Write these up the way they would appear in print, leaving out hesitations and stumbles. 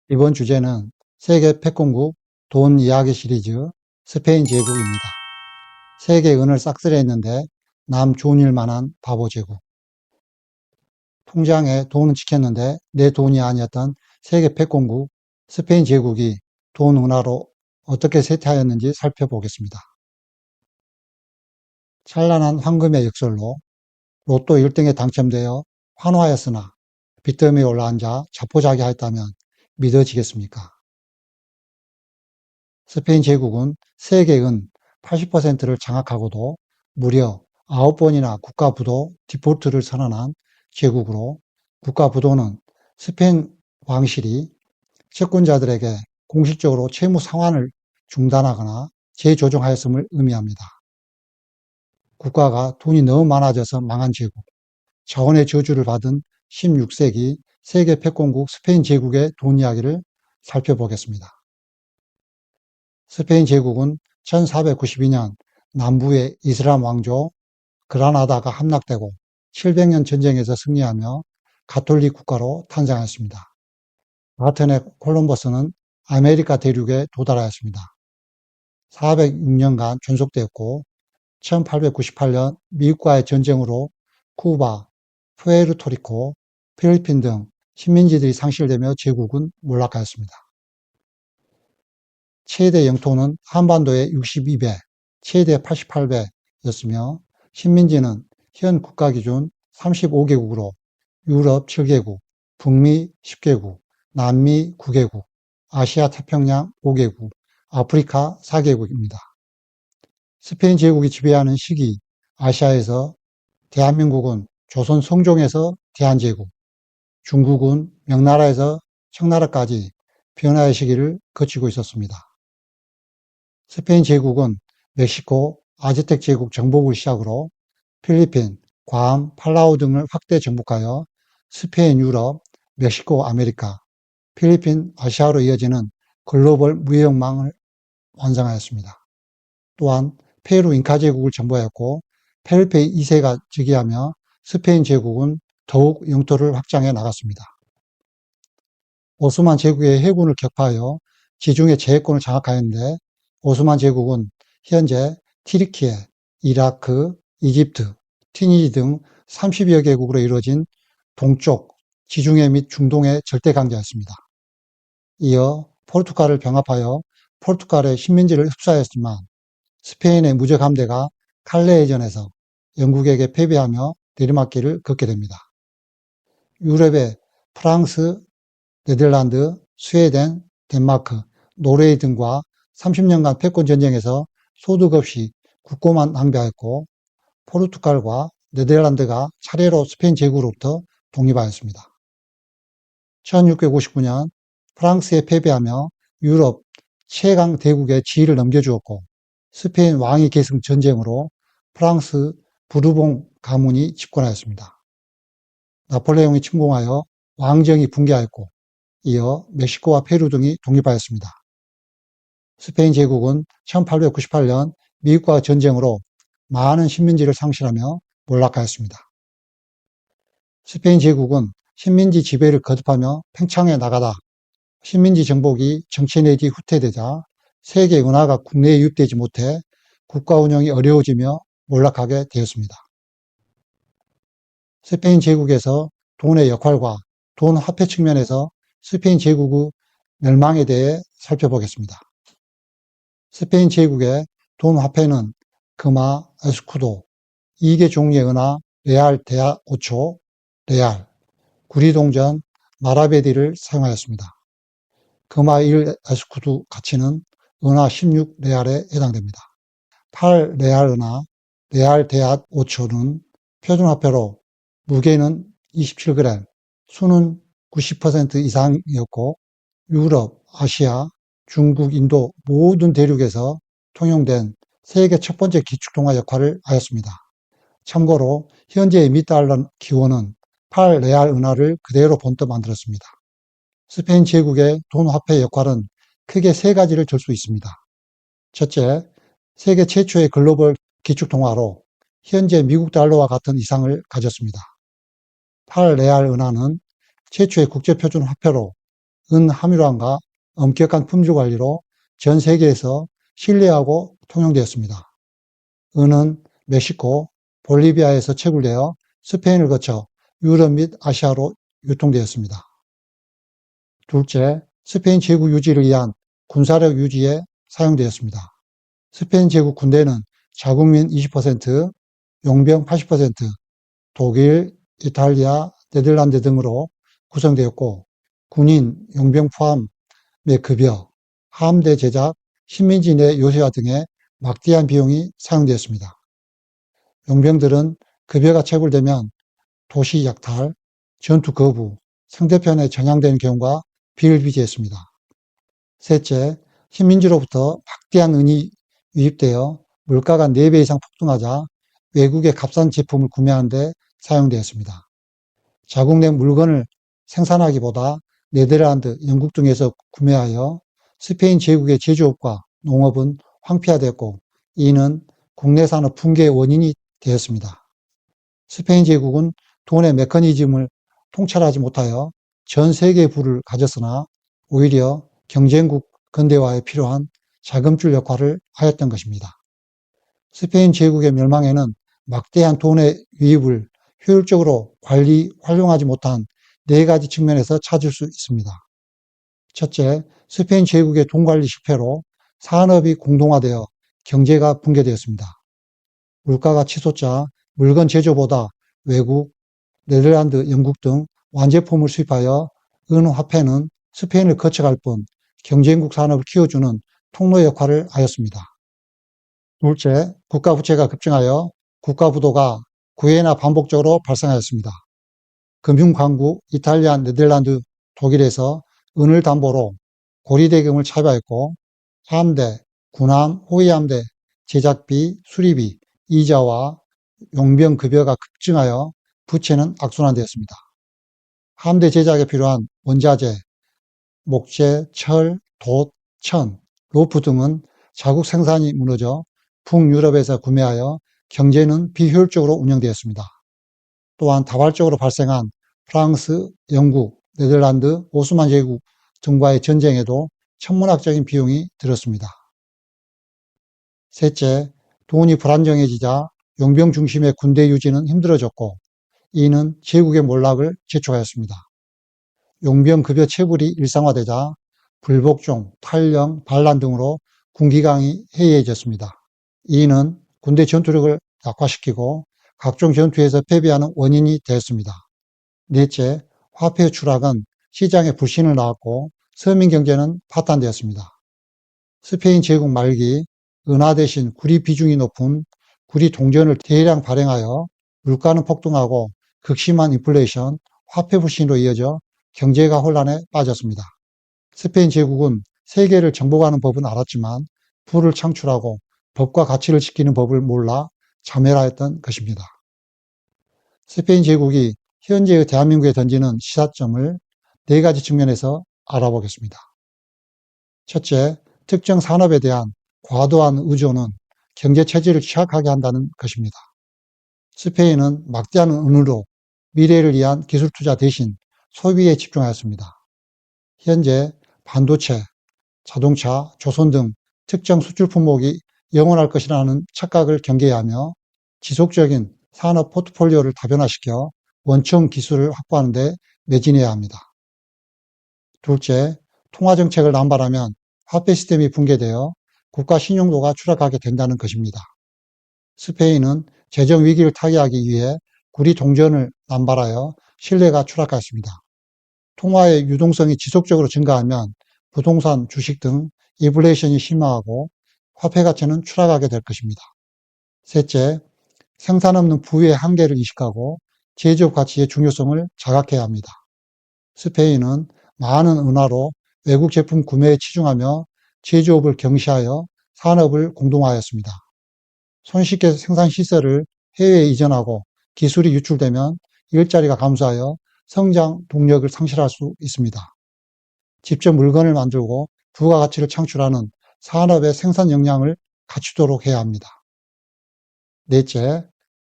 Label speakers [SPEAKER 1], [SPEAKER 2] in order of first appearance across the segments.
[SPEAKER 1] 이번 주제는 세계 패권국 돈 이야기 시리즈 스페인 제국입니다. 세계 은을 싹쓸이했는데 남 좋은 일 만한 바보 제국. 통장에 돈은 지켰는데 내 돈이 아니었던 세계 패권국 스페인 제국이 돈 은화로 어떻게 쇠퇴하였는지 살펴보겠습니다. 찬란한 황금의 역설로 로또 1등에 당첨되어 환호하였으나 빚더미에 올라앉아 자포자기하였다면 믿어지겠습니까? 스페인 제국은 세계 은 80%를 장악하고도 무려 9번이나 국가부도 디폴트를 선언한 제국으로, 국가부도는 스페인 왕실이 채권자들에게 공식적으로 채무 상환을 중단하거나 재조정하였음을 의미합니다. 국가가 돈이 너무 많아져서 망한 제국, 자원의 저주를 받은 16세기 세계 패권국 스페인 제국의 돈 이야기를 살펴보겠습니다. 스페인 제국은 1492년 남부의 이슬람 왕조 그라나다가 함락되고 700년 전쟁에서 승리하며 가톨릭 국가로 탄생하였습니다. 같은 해 콜럼버스는 아메리카 대륙에 도달하였습니다. 406년간 존속되었고 1898년 미국과의 전쟁으로 쿠바, 푸에르토리코, 필리핀 등 식민지들이 상실되며 제국은 몰락하였습니다. 최대 영토는 한반도의 62배, 최대 88배였으며 식민지는 현 국가 기준 35개국으로 유럽 7개국, 북미 10개국, 남미 9개국, 아시아 태평양 5개국, 아프리카 4개국입니다. 스페인 제국이 지배하는 시기 아시아에서 대한민국은 조선 성종에서 대한제국, 중국은 명나라에서 청나라까지 변화의 시기를 거치고 있었습니다. 스페인 제국은 멕시코, 아즈텍 제국 정복을 시작으로 필리핀, 괌, 팔라우 등을 확대 정복하여 스페인, 유럽, 멕시코, 아메리카, 필리핀, 아시아로 이어지는 글로벌 무역망을 완성하였습니다. 또한 페루 잉카 제국을 정복하였고 펠페 2세가 즉위하며 스페인 제국은 더욱 영토를 확장해 나갔습니다. 오스만 제국의 해군을 격파하여 지중해 제해권을 장악하였는데 오스만 제국은 현재 티르키예, 이라크, 이집트, 튀니지 등 30여 개국으로 이루어진 동쪽, 지중해 및 중동의 절대 강자였습니다. 이어 포르투갈을 병합하여 포르투갈의 식민지를 흡수하였지만 스페인의 무적 함대가 칼레해전에서 영국에게 패배하며 내리막길을 걷게 됩니다. 유럽의 프랑스, 네덜란드, 스웨덴, 덴마크, 노르웨이 등과 30년간 패권 전쟁에서 소득 없이 국고만 낭비하였고 포르투갈과 네덜란드가 차례로 스페인 제국으로부터 독립하였습니다. 1659년 프랑스에 패배하며 유럽 최강 대국의 지위를 넘겨주었고 스페인 왕위 계승 전쟁으로 프랑스 부르봉 가문이 집권하였습니다. 나폴레옹이 침공하여 왕정이 붕괴하였고 이어 멕시코와 페루 등이 독립하였습니다. 스페인 제국은 1898년 미국과 전쟁으로 많은 식민지를 상실하며 몰락하였습니다. 스페인 제국은 식민지 지배를 거듭하며 팽창해 나가다 식민지 정복이 정치 내지 후퇴되자 세계 은하가 국내에 유입되지 못해 국가 운영이 어려워지며 몰락하게 되었습니다. 스페인 제국에서 돈의 역할과 돈 화폐 측면에서 스페인 제국의 멸망에 대해 살펴보겠습니다. 스페인 제국의 돈 화폐는 금화, 에스쿠도, 2개 종류의 은화, 레알 데아 오초, 레알, 구리동전, 마라베디를 사용하였습니다. 금화 1 에스쿠도 가치는 은화 16레알에 해당됩니다. 8레알 은화, 레알 데아 오초는 표준화폐로 무게는 27g, 수는 90% 이상이었고 유럽, 아시아, 중국, 인도 모든 대륙에서 통용된 세계 첫 번째 기축통화 역할을 하였습니다. 참고로 현재의 미달러 기원은 8레알 은화를 그대로 본떠 만들었습니다. 스페인 제국의 돈 화폐 역할은 크게 세 가지를 들 수 있습니다. 첫째, 세계 최초의 글로벌 기축통화로 현재 미국 달러와 같은 이상을 가졌습니다. 8레알 은화는 최초의 국제표준 화폐로 은 함유량과 엄격한 품질 관리로 전 세계에서 신뢰하고 통용되었습니다. 은은 멕시코, 볼리비아에서 채굴되어 스페인을 거쳐 유럽 및 아시아로 유통되었습니다. 둘째, 스페인 제국 유지를 위한 군사력 유지에 사용되었습니다. 스페인 제국 군대는 자국민 20%, 용병 80%, 독일, 이탈리아, 네덜란드 등으로 구성되었고 군인, 용병 포함의 급여, 함대 제작, 식민지 내 요새화 등의 막대한 비용이 사용되었습니다. 용병들은 급여가 체불되면 도시 약탈, 전투 거부, 상대편에 전향되는 경우가 비일비재했습니다. 셋째, 식민지로부터 막대한 은이 유입되어 물가가 4배 이상 폭등하자 외국의 값싼 제품을 구매하는 데 사용되었습니다. 자국 내 물건을 생산하기보다 네덜란드, 영국 등에서 구매하여 스페인 제국의 제조업과 농업은 황폐화되었고 이는 국내 산업 붕괴의 원인이 되었습니다. 스페인 제국은 돈의 메커니즘을 통찰하지 못하여 전 세계의 부를 가졌으나 오히려 경쟁국 근대화에 필요한 자금줄 역할을 하였던 것입니다. 스페인 제국의 멸망에는 막대한 돈의 유입을 효율적으로 활용하지 못한 4가지 측면에서 찾을 수 있습니다. 첫째, 스페인 제국의 돈 관리 실패로 산업이 공동화되어 경제가 붕괴되었습니다. 물가가 치솟자 물건 제조보다 외국, 네덜란드, 영국 등 완제품을 수입하여 은화폐는 스페인을 거쳐갈 뿐 경쟁국 산업을 키워주는 통로 역할을 하였습니다. 둘째, 국가 부채가 급증하여 국가 부도가 9회나 반복적으로 발생하였습니다. 금융강국 이탈리아, 네덜란드, 독일에서 은을 담보로 고리대금을 차입하였고 함대, 군함, 호위함대 제작비, 수리비, 이자와 용병급여가 급증하여 부채는 악순환되었습니다. 함대 제작에 필요한 원자재, 목재, 철, 돛, 천, 로프 등은 자국 생산이 무너져 북유럽에서 구매하여 경제는 비효율적으로 운영되었습니다. 또한 다발적으로 발생한 프랑스, 영국, 네덜란드, 오스만 제국 등과의 전쟁에도 천문학적인 비용이 들었습니다. 셋째, 돈이 불안정해지자 용병 중심의 군대 유지는 힘들어졌고 이는 제국의 몰락을 재촉하였습니다. 용병 급여 체불이 일상화되자 불복종, 탈영, 반란 등으로 군기강이 해이해졌습니다. 이는 군대 전투력을 약화시키고 각종 전투에서 패배하는 원인이 되었습니다. 넷째, 화폐 추락은 시장에 불신을 낳았고 서민 경제는 파탄되었습니다. 스페인 제국 말기 은화 대신 구리 비중이 높은 구리 동전을 대량 발행하여 물가는 폭등하고 극심한 인플레이션, 화폐 불신으로 이어져 경제가 혼란에 빠졌습니다. 스페인 제국은 세계를 정복하는 법은 알았지만 부를 창출하고 법과 가치를 지키는 법을 몰라 자멸하였던 것입니다. 스페인 제국이 현재의 대한민국에 던지는 시사점을 4가지 측면에서 알아보겠습니다. 첫째, 특정 산업에 대한 과도한 의존은 경제 체질을 취약하게 한다는 것입니다. 스페인은 막대한 은으로 미래를 위한 기술 투자 대신 소비에 집중하였습니다. 현재 반도체, 자동차, 조선 등 특정 수출 품목이 영원할 것이라는 착각을 경계하며 지속적인 산업 포트폴리오를 다변화시켜 원청 기술을 확보하는 데 매진해야 합니다. 둘째, 통화정책을 남발하면 화폐 시스템이 붕괴되어 국가 신용도가 추락하게 된다는 것입니다. 스페인은 재정 위기를 타개하기 위해 구리 동전을 남발하여 신뢰가 추락하였습니다. 통화의 유동성이 지속적으로 증가하면 부동산, 주식 등 인플레이션이 심화하고 화폐 가치는 추락하게 될 것입니다. 셋째, 생산 없는 부의 한계를 인식하고 제조업 가치의 중요성을 자각해야 합니다. 스페인은 많은 은화로 외국 제품 구매에 치중하며 제조업을 경시하여 산업을 공동화하였습니다. 손쉽게 생산 시설을 해외에 이전하고 기술이 유출되면 일자리가 감소하여 성장 동력을 상실할 수 있습니다. 직접 물건을 만들고 부가가치를 창출하는 산업의 생산 역량을 갖추도록 해야 합니다. 넷째,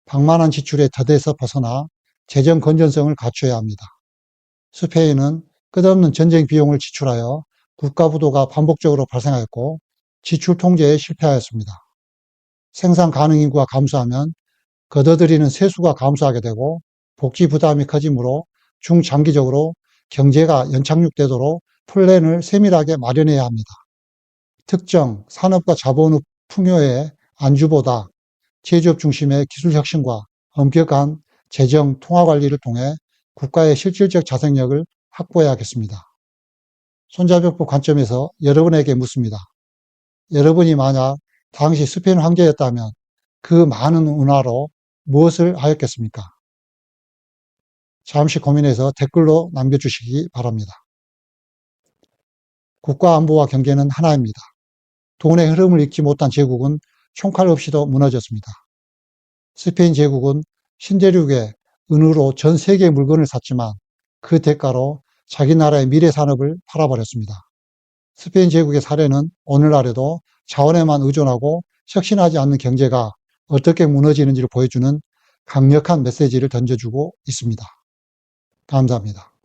[SPEAKER 1] 방만한 지출의 덫에서 벗어나 재정 건전성을 갖춰야 합니다. 스페인은 끝없는 전쟁 비용을 지출하여 국가 부도가 반복적으로 발생하였고 지출 통제에 실패하였습니다. 생산 가능 인구가 감소하면 걷어들이는 세수가 감소하게 되고 복지 부담이 커지므로 중장기적으로 경제가 연착륙되도록 플랜을 세밀하게 마련해야 합니다. 특정 산업과 자본의 풍요의 안주보다 제조업 중심의 기술 혁신과 엄격한 재정 통화 관리를 통해 국가의 실질적 자생력을 확보해야겠습니다. 손자병법 관점에서 여러분에게 묻습니다. 여러분이 만약 당시 스페인 황제였다면 그 많은 은화로 무엇을 하였겠습니까? 잠시 고민해서 댓글로 남겨주시기 바랍니다. 국가 안보와 경제는 하나입니다. 돈의 흐름을 읽지 못한 제국은 총칼 없이도 무너졌습니다. 스페인 제국은 신대륙의 은으로 전 세계의 물건을 샀지만 그 대가로 자기 나라의 미래 산업을 팔아버렸습니다. 스페인 제국의 사례는 오늘날에도 자원에만 의존하고 혁신하지 않는 경제가 어떻게 무너지는지를 보여주는 강력한 메시지를 던져주고 있습니다. 감사합니다.